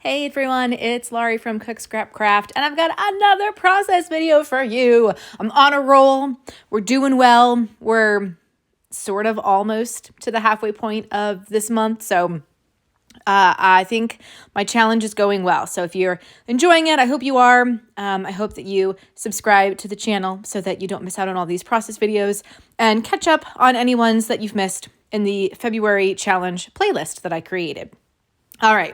Hey everyone, it's Laurie from Cook Scrap Craft, and I've got another process video for you. I'm on a roll. We're doing well. We're sort of almost to the halfway point of this month, so I think my challenge is going well. So if you're enjoying it, I hope you are. I hope that you subscribe to the channel so that you don't miss out on all these process videos and catch up on any ones that you've missed in the February challenge playlist that I created. All right,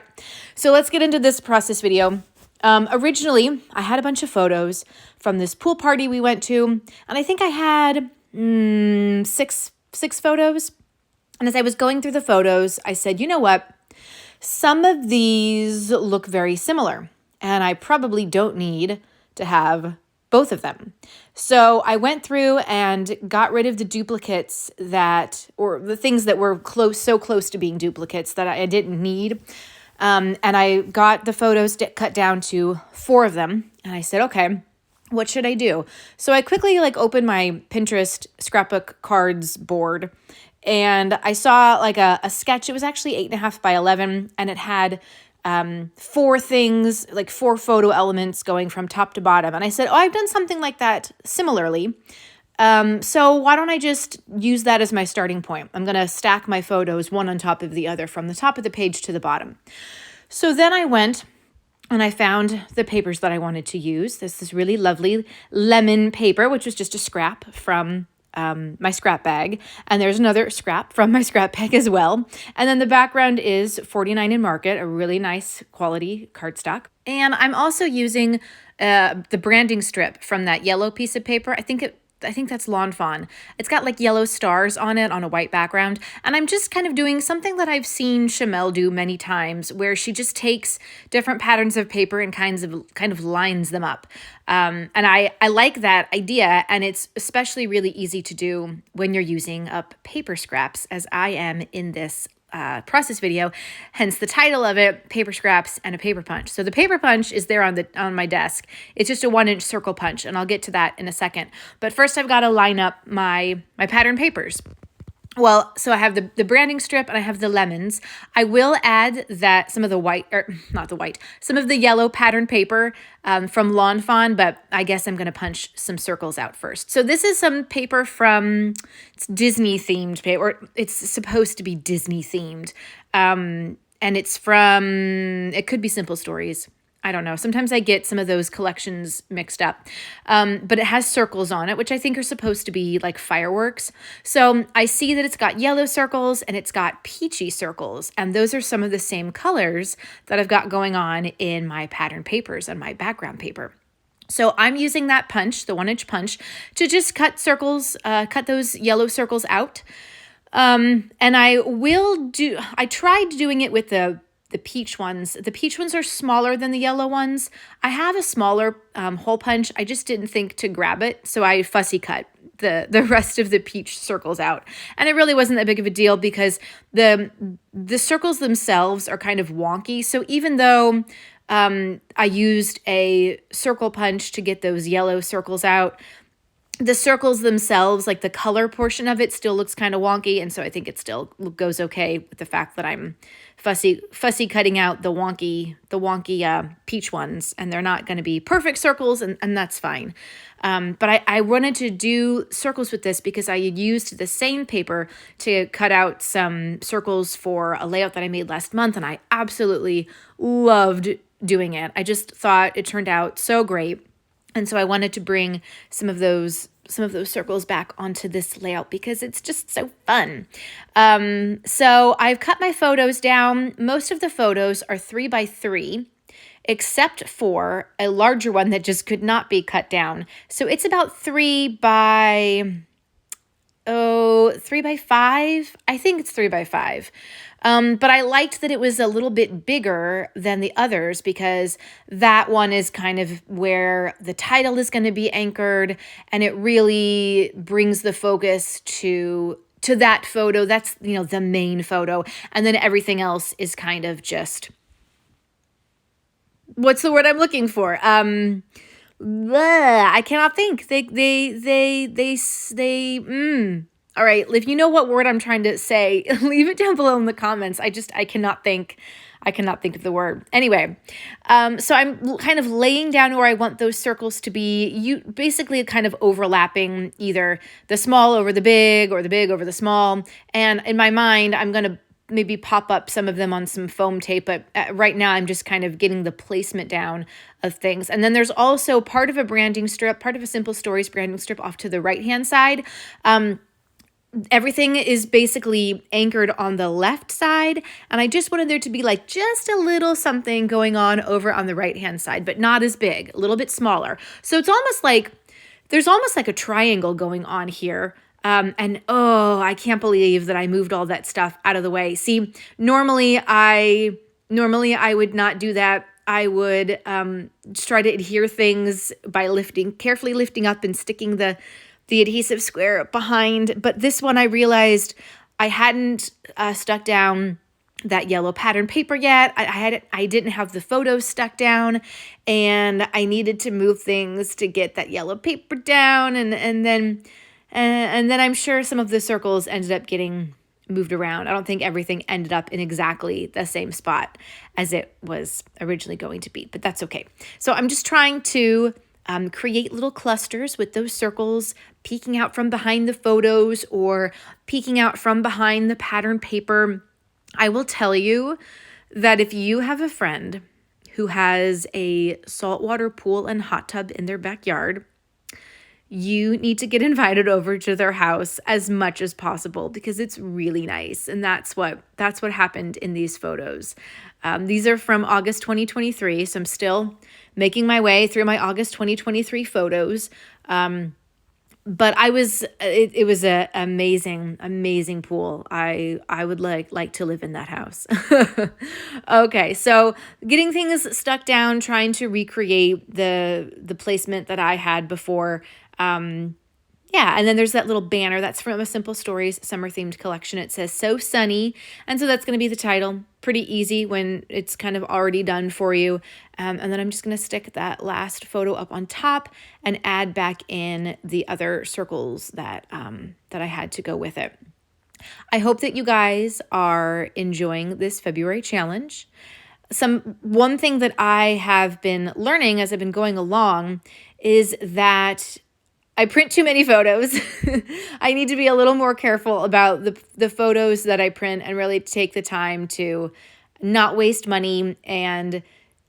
so let's get into this process video. Originally, I had a bunch of photos from this pool party we went to, and I think I had six photos. And as I was going through the photos, I said, you know what? Some of these look very similar, and I probably don't need to have both of them. So I went through and got rid of the duplicates or the things that were so close to being duplicates that I didn't need. And I got the photos cut down to 4 of them. And I said, okay, what should I do? So I quickly opened my Pinterest scrapbook cards board, and I saw a sketch. It was actually 8.5 by 11, and it had 4 things, 4 photo elements going from top to bottom. And I said, oh, I've done something like that similarly. So why don't I just use that as my starting point? I'm going to stack my photos one on top of the other from the top of the page to the bottom. So then I went and I found the papers that I wanted to use. This really lovely lemon paper, which was just a scrap from my scrap bag. And there's another scrap from my scrap bag as well. And then the background is 49 in Market, a really nice quality cardstock. And I'm also using the branding strip from that yellow piece of paper. I think that's Lawn Fawn. It's got yellow stars on it on a white background. And I'm just kind of doing something that I've seen Chamel do many times, where she just takes different patterns of paper and kind of lines them up. And I like that idea. And it's especially really easy to do when you're using up paper scraps, as I am in this process video, hence the title of it, Paper Scraps and a Paper Punch. So the paper punch is there on my desk. It's just a 1-inch circle punch, and I'll get to that in a second. But first I've got to line up my pattern papers. Well, so I have the branding strip and I have the lemons. I will add some of the yellow pattern paper from Lawn Fawn, but I guess I'm going to punch some circles out first. So this is some paper from, it's Disney themed paper, or it's supposed to be Disney themed. And it's from, it could be Simple Stories. I don't know. Sometimes I get some of those collections mixed up. But it has circles on it, which I think are supposed to be like fireworks. So I see that it's got yellow circles and it's got peachy circles. And those are some of the same colors that I've got going on in my pattern papers and my background paper. So I'm using that punch, the 1-inch punch, to just cut those yellow circles out. And I tried doing it with the peach ones. The peach ones are smaller than the yellow ones. I have a smaller hole punch. I just didn't think to grab it, so I fussy cut the rest of the peach circles out. And it really wasn't that big of a deal because the circles themselves are kind of wonky. So even though I used a circle punch to get those yellow circles out, the circles themselves, the color portion of it, still looks kind of wonky, and so I think it still goes okay with the fact that I'm fussy cutting out the wonky peach ones, and they're not going to be perfect circles, and that's fine. But I wanted to do circles with this because I had used the same paper to cut out some circles for a layout that I made last month, and I absolutely loved doing it. I just thought it turned out so great. And so I wanted to bring some of those circles back onto this layout because it's just so fun. So I've cut my photos down. Most of the photos are 3 by 3, except for a larger one that just could not be cut down. So it's about 3 by 5. I think it's 3 by 5. But I liked that it was a little bit bigger than the others because that one is kind of where the title is going to be anchored, and it really brings the focus to that photo. That's, the main photo. And then everything else is kind of just, what's the word I'm looking for? I cannot think. All right, if you know what word I'm trying to say, leave it down below in the comments. I cannot think. I cannot think of the word. Anyway, so I'm kind of laying down where I want those circles to be. You basically kind of overlapping either the small over the big or the big over the small. And in my mind, I'm going to maybe pop up some of them on some foam tape, but right now I'm just kind of getting the placement down of things. And then there's also part of a branding strip, part of a Simple Stories branding strip off to the right-hand side. Everything is basically anchored on the left side, and I just wanted there to be like just a little something going on over on the right-hand side, but not as big, a little bit smaller. So it's almost like, there's almost like a triangle going on here. And oh, I can't believe that I moved all that stuff out of the way. See, normally I would not do that. I would try to adhere things by carefully lifting up and sticking the adhesive square behind. But this one I realized I hadn't stuck down that yellow pattern paper yet. I didn't have the photos stuck down, and I needed to move things to get that yellow paper down, and then I'm sure some of the circles ended up getting moved around. I don't think everything ended up in exactly the same spot as it was originally going to be, but that's okay. So I'm just trying to create little clusters with those circles peeking out from behind the photos or peeking out from behind the pattern paper. I will tell you that if you have a friend who has a saltwater pool and hot tub in their backyard, you need to get invited over to their house as much as possible because it's really nice. And that's what happened in these photos. These are from August 2023, so I'm still making my way through my August 2023 photos. But it was an amazing pool. I would like to live in that house. Okay, so getting things stuck down, trying to recreate the placement that I had before. Yeah, and then there's that little banner that's from a Simple Stories summer themed collection. It says "So Sunny," and so that's going to be the title. Pretty easy when it's kind of already done for you. And then I'm just going to stick that last photo up on top and add back in the other circles that I had to go with it. I hope that you guys are enjoying this February challenge. One thing that I have been learning as I've been going along is that I print too many photos. I need to be a little more careful about the photos that I print and really take the time to not waste money and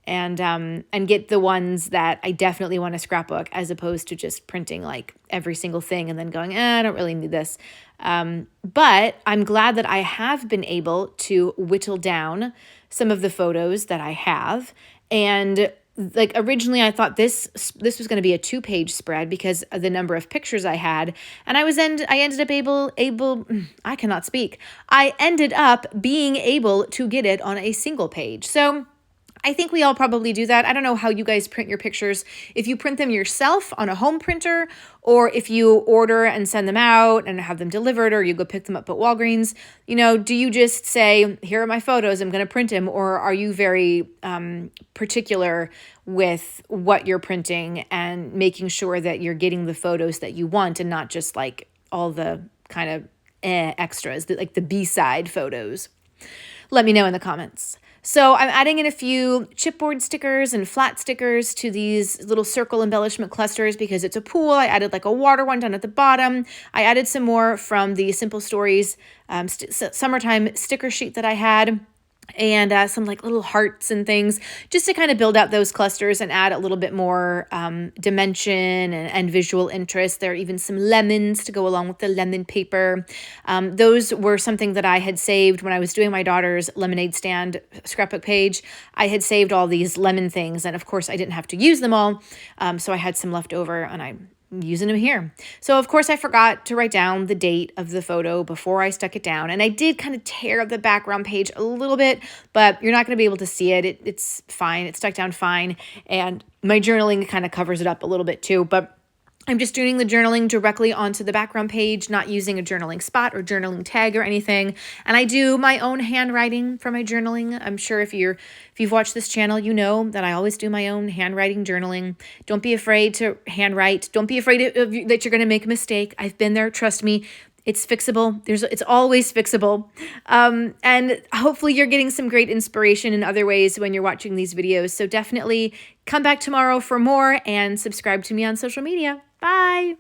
get the ones that I definitely want to scrapbook, as opposed to just printing like every single thing and then going, I don't really need this. But I'm glad that I have been able to whittle down some of the photos that I have. And like originally I thought this was going to be a 2-page spread because of the number of pictures I had. And I ended up being able to get it on a single page. So I think we all probably do that. I don't know how you guys print your pictures. If you print them yourself on a home printer, or if you order and send them out and have them delivered, or you go pick them up at Walgreens, do you just say, here are my photos, I'm going to print them? Or are you very particular with what you're printing and making sure that you're getting the photos that you want and not just like all the kind of extras, like the B-side photos? Let me know in the comments. So I'm adding in a few chipboard stickers and flat stickers to these little circle embellishment clusters because it's a pool. I added like a water one down at the bottom. I added some more from the Simple Stories summertime sticker sheet that I had, and some like little hearts and things just to kind of build out those clusters and add a little bit more dimension and visual interest. There are even some lemons to go along with the lemon paper. Those were something that I had saved when I was doing my daughter's lemonade stand scrapbook page. I had saved all these lemon things, and of course I didn't have to use them all. So I had some left over, and I'm using them here. So of course I forgot to write down the date of the photo before I stuck it down. And I did kind of tear up the background page a little bit, but you're not going to be able to see it. It's fine. It's stuck down fine. And my journaling kind of covers it up a little bit too, but I'm just doing the journaling directly onto the background page, not using a journaling spot or journaling tag or anything. And I do my own handwriting for my journaling. I'm sure if you've watched this channel, you know that I always do my own handwriting journaling. Don't be afraid to handwrite. Don't be afraid that you're going to make a mistake. I've been there. Trust me. It's fixable. It's always fixable. And hopefully you're getting some great inspiration in other ways when you're watching these videos. So definitely come back tomorrow for more and subscribe to me on social media. Bye.